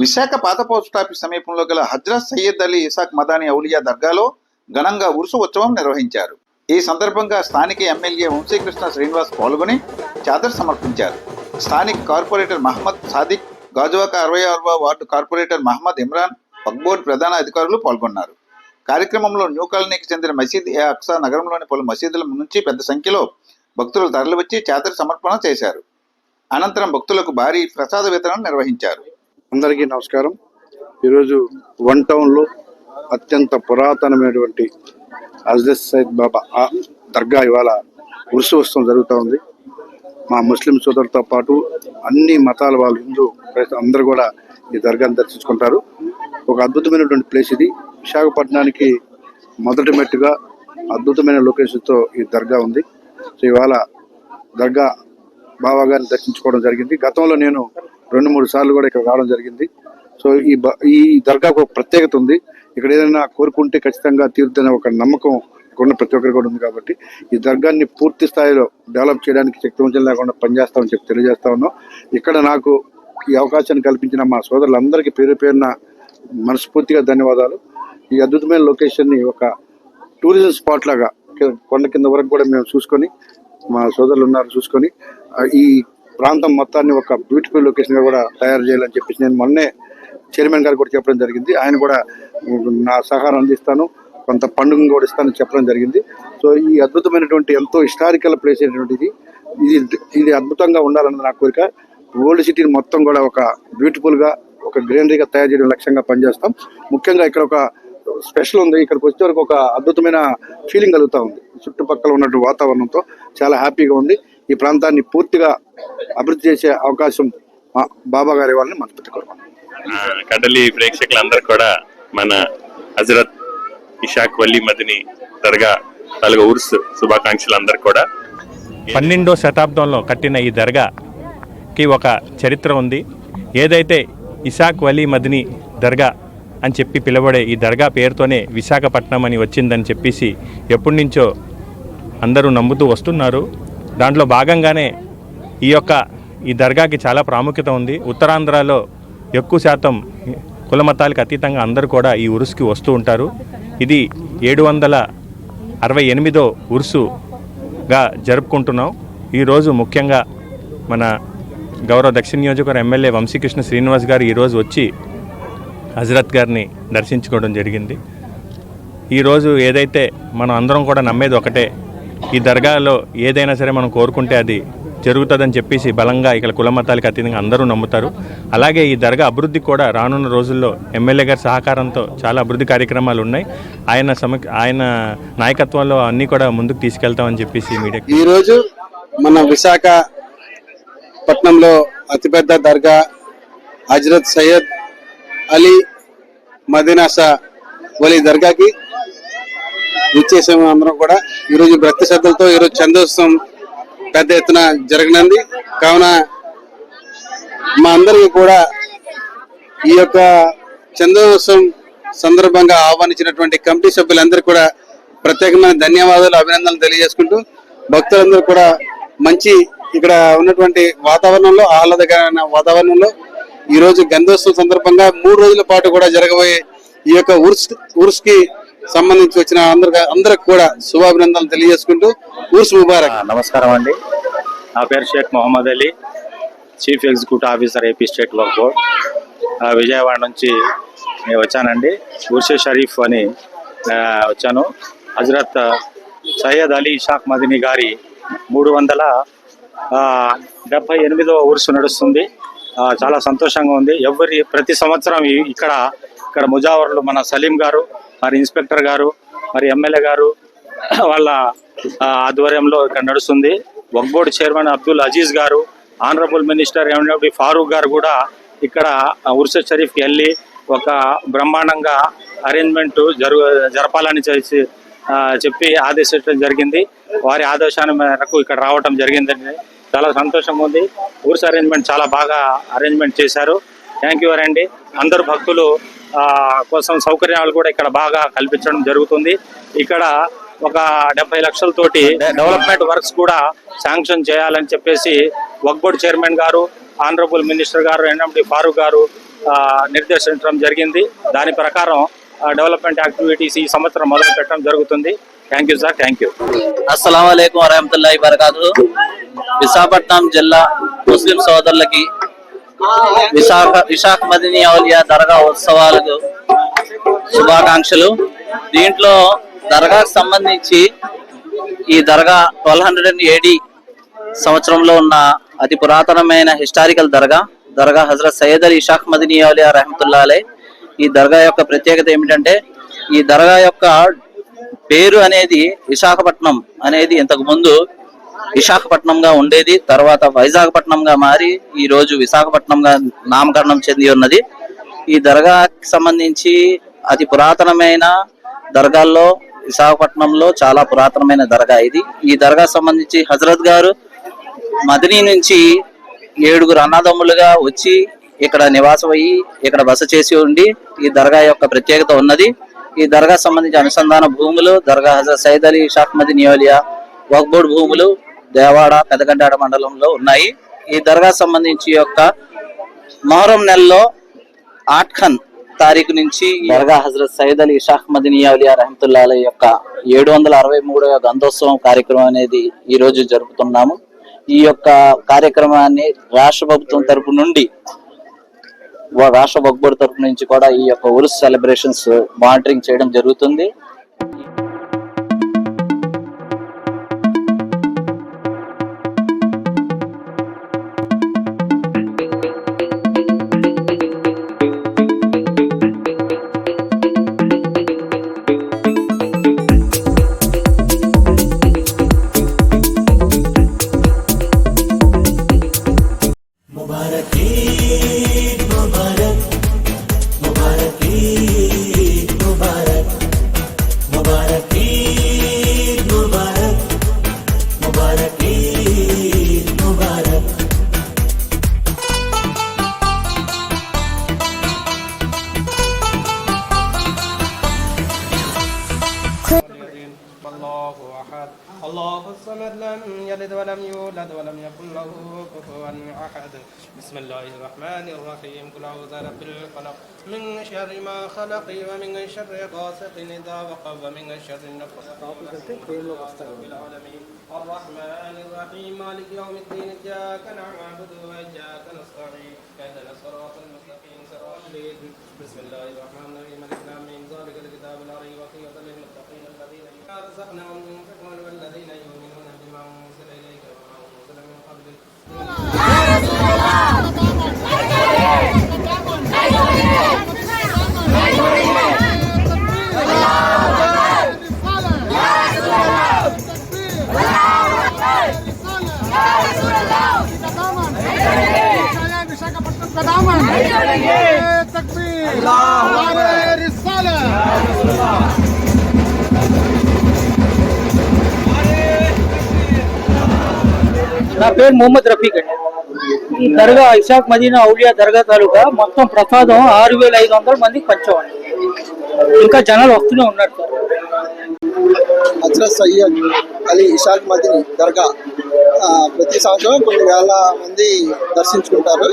విశాఖ పాత పోస్టాఫీస్ సమీపంలో గల హజ్రత్ సయ్యద్ అలీ ఇసాక్ మదానీ ఔలియా దర్గాలో ఘనంగా ఉరుసు ఉత్సవం నిర్వహించారు. ఈ సందర్భంగా స్థానిక ఎమ్మెల్యే వంశీకృష్ణ శ్రీనివాస్ పాల్గొని చాదర్ సమర్పించారు. స్థానిక కార్పొరేటర్ మహమ్మద్ సాదిక్, గాజువాక 66వ ward corporator Mohammed Imran, Waqf board ప్రధాన అధికారులు పాల్గొన్నారు. కార్యక్రమంలో న్యూ కాలనీకి చెందిన మసీద్ ఏ అక్సా నగరంలోని పలు మసీదుల నుంచి పెద్ద సంఖ్యలో భక్తులు తరలివచ్చి చాదర్ సమర్పణ చేశారు. అనంతరం భక్తులకు భారీ ప్రసాద వితరణ నిర్వహించారు. అందరికీ నమస్కారం. ఈరోజు వన్ టౌన్లో అత్యంత పురాతనమైనటువంటి హజ్రత్ సయ్యద్ బాబా దర్గా ఇవాళ ఉరుసు ఉత్సవం జరుగుతూ ఉంది. మా ముస్లిం సోదరులతో పాటు అన్ని మతాల వాళ్ళు, హిందూ అందరూ కూడా ఈ దర్గాను దర్శించుకుంటారు. ఒక అద్భుతమైనటువంటి ప్లేస్ ఇది. విశాఖపట్నానికి మొదటి మెట్టుగా అద్భుతమైన లొకేషన్తో ఈ దర్గా ఉంది. సో ఇవాళ దర్గా బాబా గారిని దర్శించుకోవడం జరిగింది. గతంలో నేను 2-3 సార్లు కూడా ఇక్కడ రావడం జరిగింది. సో ఈ దర్గాకు ఒక ప్రత్యేకత ఉంది. ఇక్కడ ఏదైనా కోరుకుంటే ఖచ్చితంగా తీరుతున్న ఒక నమ్మకం ఉన్న ప్రతి ఒక్కరు కూడా ఉంది. కాబట్టి ఈ దర్గాన్ని పూర్తి స్థాయిలో డెవలప్ చేయడానికి శక్తివంచన లేకుండా పనిచేస్తామని చెప్పి తెలియజేస్తా ఉన్నాం. ఇక్కడ నాకు ఈ అవకాశాన్ని కల్పించిన మా సోదరులందరికీ పేరు పేరున మనస్ఫూర్తిగా ధన్యవాదాలు. ఈ అద్భుతమైన లొకేషన్ని ఒక టూరిజం స్పాట్ లాగా కొండ కింద వరకు కూడా మేము చూసుకొని, మా సోదరులు ఉన్నారు చూసుకొని, ఈ ప్రాంతం మొత్తాన్ని ఒక బ్యూటిఫుల్ లొకేషన్గా కూడా తయారు చేయాలని చెప్పేసి నేను మొన్నే చైర్మన్ గారు కూడా చెప్పడం జరిగింది. ఆయన కూడా నా సహకారం అందిస్తాను, కొంత పండుగ కూడా ఇస్తానని చెప్పడం జరిగింది. సో ఈ అద్భుతమైనటువంటి ఎంతో హిస్టారికల్ ప్లేస్ అయినటువంటిది ఇది అద్భుతంగా ఉండాలన్నది నా కోరిక. ఓల్డ్ సిటీని మొత్తం కూడా ఒక బ్యూటిఫుల్గా, ఒక గ్రీనరీగా తయారు చేయడం లక్ష్యంగా పనిచేస్తాం. ముఖ్యంగా ఇక్కడ ఒక స్పెషల్ ఉంది. ఇక్కడికి వచ్చే వరకు ఒక అద్భుతమైన ఫీలింగ్ కలుగుతూ ఉంది. చుట్టుపక్కల ఉన్నటువంటి వాతావరణంతో చాలా హ్యాపీగా ఉంది. ఈ ప్రాంతాన్ని పూర్తిగా అభివృద్ధి చేసే అవకాశం బాబా గారి వాళ్ళని మనస్ఫూర్తి కోరుకుంటున్నాం. కడలి ప్రేక్షకులందరూ కూడా మన హజరత్ ఇషాక్ వలీ మదనీ దర్గా తాలూకా ఉర్స్ శుభాకాంక్షలు. అందరూ కూడా 12వ శతాబ్దంలో కట్టిన ఈ దర్గాకి ఒక చరిత్ర ఉంది. ఏదైతే ఇషాక్ వలీ మదనీ దర్గా అని చెప్పి పిలువబడే ఈ దర్గా పేరుతోనే విశాఖపట్నం అని వచ్చిందని చెప్పేసి ఎప్పటి నుంచో అందరూ నమ్ముతూ వస్తున్నారు. దాంట్లో భాగంగానే ఈ దర్గాకి చాలా ప్రాముఖ్యత ఉంది. ఉత్తరాంధ్రలో ఎక్కువ శాతం కుల మతాలకు అతీతంగా అందరూ కూడా ఈ ఉరుసుకి వస్తూ ఉంటారు. ఇది 768వ ఉరుసుగా జరుపుకుంటున్నాం. ఈరోజు ముఖ్యంగా మన గౌరవ దక్షిణ నియోజకవర్గ ఎమ్మెల్యే వంశీకృష్ణ శ్రీనివాస్ గారు ఈరోజు వచ్చి హజరత్ గారిని దర్శించుకోవడం జరిగింది. ఈరోజు ఏదైతే మనం అందరం కూడా నమ్మేది ఒకటే, ఈ దర్గాలో ఏదైనా సరే మనం కోరుకుంటే అది జరుగుతుందని చెప్పేసి బలంగా ఇక్కడ కుల మతాలకు అతీతంగా అందరూ నమ్ముతారు. అలాగే ఈ దర్గా అభివృద్ధి కూడా రానున్న రోజుల్లో ఎమ్మెల్యే గారి సహకారంతో చాలా అభివృద్ధి కార్యక్రమాలు ఉన్నాయి. ఆయన నాయకత్వంలో అన్నీ కూడా ముందుకు తీసుకెళ్తామని చెప్పేసి మీడియా. ఈరోజు మన విశాఖపట్నంలో అతిపెద్ద దర్గా హజ్రత్ సయ్యద్ అలీ మదీనా వలీ దర్గాకి విచ్చేసాము. అందరం కూడా ఈరోజు భక్తి శ్రద్ధలతో ఈరోజు చందోత్సవం పెద్ద ఎత్తున జరగనుంది. కావున మా అందరికీ కూడా ఈ యొక్క చందోత్సవం సందర్భంగా ఆహ్వానించినటువంటి కమిటీ సభ్యులందరూ కూడా ప్రత్యేకమైన ధన్యవాదాలు, అభినందనలు తెలియజేసుకుంటూ, భక్తులందరూ కూడా మంచి ఇక్కడ ఉన్నటువంటి వాతావరణంలో, ఆహ్లాదకరమైన వాతావరణంలో ఈరోజు గంధోత్సవం సందర్భంగా 3 రోజుల పాటు కూడా జరగబోయే ఈ యొక్క ఉర్స్ కి సంబంధించి వచ్చిన అందరికి కూడా శుభాభినందనలు తెలియజేసుకుంటూ ఉర్స్ ముబారక్. నమస్కారం అండి. నా పేరు Sheikh Mohammed Ali, chief executive officer AP state Waqf board. Vijayawada నుంచి నేను వచ్చానండి. ఉర్స్ షరీఫ్ అని వచ్చాను. హజరత్ సయ్యద్ అలీ ఇషాక్ మదనీ గారి 378వ ఉర్సు నడుస్తుంది. చాలా సంతోషంగా ఉంది. ప్రతి సంవత్సరం ఇక్కడ ముజావర్లు మన సలీం గారు, మరి ఇన్స్పెక్టర్ గారు, మరి ఎమ్మెల్యే గారు వాళ్ళ ఆధ్వర్యంలో ఇక్కడ నడుస్తుంది. వక్ఫ్ బోర్డు చైర్మన్ అబ్దుల్ అజీజ్ గారు, ఆనరబుల్ మినిస్టర్ ఎండి ఫారూక్ గారు కూడా ఇక్కడ ఉర్స్ షరీఫ్కి వెళ్ళి ఒక బ్రహ్మాండంగా అరేంజ్మెంట్ జరపాలని చెప్పి ఆదేశించడం జరిగింది. వారి ఆదేశాల మేరకు ఇక్కడ రావటం జరిగిందండి. చాలా సంతోషంగా ఉంది. ఉర్స్ అరేంజ్మెంట్ చాలా బాగా అరేంజ్మెంట్ చేశారు. థ్యాంక్ యూ అండి. అందరు భక్తులు కోసం సౌకర్యాలు కూడా ఇక్కడ బాగా కల్పించడం జరుగుతుంది. ఇక్కడ ఒక 70 లక్షలతోటి డెవలప్మెంట్ వర్క్స్ కూడా శాంక్షన్ చేయాలని చెప్పేసి వక్ఫ్ బోర్డు చైర్మన్ గారు, ఆనరబుల్ మినిస్టర్ గారు, ఎండి ఫారూక్ గారు నిర్దేశించడం జరిగింది. దాని ప్రకారం డెవలప్మెంట్ యాక్టివిటీస్ ఈ సంవత్సరం మొదలు పెట్టడం జరుగుతుంది. Thank you sir. Thank you. అస్సలం వాలేకుం వరహమతుల్లాహి వబరకాతుహు. విశాఖపట్నం జిల్లా ముస్లిం సోదరులకి ఇషాక్ మదనీ ఔలియా దర్గా ఉత్సవాలకు శుభాకాంక్షలు. దీంట్లో దర్గాకు సంబంధించి ఈ దర్గా 1200 AD సంవత్సరంలో ఉన్న అతి పురాతనమైన హిస్టారికల్ దర్గా హజరత్ సయ్యద్ అలీ ఇషాక్ మదనీ ఔలియా రహమతుల్లాహి అలైహి. ఈ దర్గా యొక్క ప్రత్యేకత ఏమిటంటే ఈ దర్గా యొక్క పేరు అనేది విశాఖపట్నం అనేది ఇంతకు ముందు విశాఖపట్నంగా ఉండేది. తర్వాత వైజాగపట్నంగా మారి ఈ రోజు విశాఖపట్నంగా నామకరణం చెంది ఉన్నది. ఈ దర్గాకి సంబంధించి అతి పురాతనమైన దర్గాల్లో విశాఖపట్నంలో చాలా పురాతనమైన దర్గా ఇది. ఈ దర్గా సంబంధించి హజరత్ గారు మదనీ నుంచి 7 అన్నదమ్ములుగా వచ్చి ఇక్కడ నివాసం అయ్యి ఇక్కడ బస చేసి ఉండి ఈ దర్గా యొక్క ప్రత్యేకత ఉన్నది. ఈ దర్గా సంబంధించి అనుసంధాన భూములు దర్గా హజరత్ సయ్యద్ అలీ ఇషాక్ మదనీ ఔలియా వక్ఫ్ బోర్డు భూములు దేవాడ పెదగండాడ మండలంలో ఉన్నాయి. ఈ దర్గా సంబంధించి యొక్క మొహరం నెలలో 8 తారీఖు నుంచి దర్గా హజరత్ సయ్యద్ అలీ ఇషాక్ మదనీ ఔలియా రహమతుల్లాహి అలైహి యొక్క 763వ గంధోత్సవం కార్యక్రమం అనేది ఈ రోజు జరుపుతున్నాము. ఈ యొక్క కార్యక్రమాన్ని రాష్ట్ర ప్రభుత్వం తరపు నుండి రాష్ట్ర వక్ఫ్ బోర్డు తరపు నుంచి కూడా ఈ యొక్క ఉరుస్ సెలబ్రేషన్స్ మానిటరింగ్ చేయడం జరుగుతుంది. الله الصمد لم يلد ولم يولد ولم يكن له كفوا أحد. بسم الله الرحمن الرحيم. قل أعوذ برب الفلق من شر ما خلق ومن شر غاسق إذا وقب ومن شر النفاثات في العالمين. الرحمن الرحيم مالك يوم الدين. إياك نعبد وإياك نستعين اهدنا الصراط المستقيم صراط الذين. بسم الله الرحمن الرحيم. الف لام ميم ذلك الكتاب لا ريب فيه هدى للمتقين الذين رزقناهم ينفقون والذين يؤمنون بما أنزل إليك وما أنزل من قبلك. నా పేరు మొహమ్మద్ రఫీక్ అండి. ఈ దర్గా ఇషాక్ మదీనా ఔలియా దర్గా తాలూకా మొత్తం ప్రసాదం 6500 మందికి పంచామండి. ఇంకా జనాలు వస్తూనే ఉన్నారు సార్. హజరత్ సయ్యద్ అలీ ఇషాక్ మదనీ దర్గా ప్రతి సంవత్సరం కొన్ని వేల మంది దర్శించుకుంటారు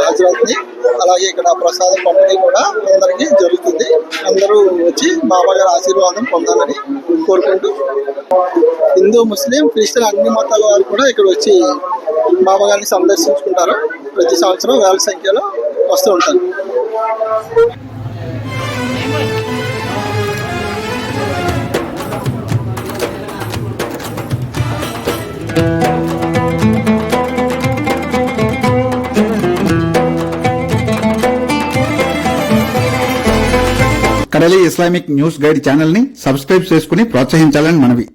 హజరత్ని. అలాగే ఇక్కడ ప్రసాద పంపిణీ కూడా అందరికీ జరుగుతుంది. అందరూ వచ్చి బాబా గారి ఆశీర్వాదం పొందాలని కోరుకుంటూ హిందూ ముస్లిం క్రిస్టియన్ అన్ని మతాల వారు కూడా ఇక్కడ వచ్చి బాబా గారిని సందర్శించుకుంటారు. ప్రతి సంవత్సరం వేల సంఖ్యలో వస్తూ ఉంటారు. కడలి ఇస్లామిక్ న్యూస్ గైడ్ ఛానల్ ని సబ్స్క్రైబ్ చేసుకుని ప్రోత్సహించాలని మనవి.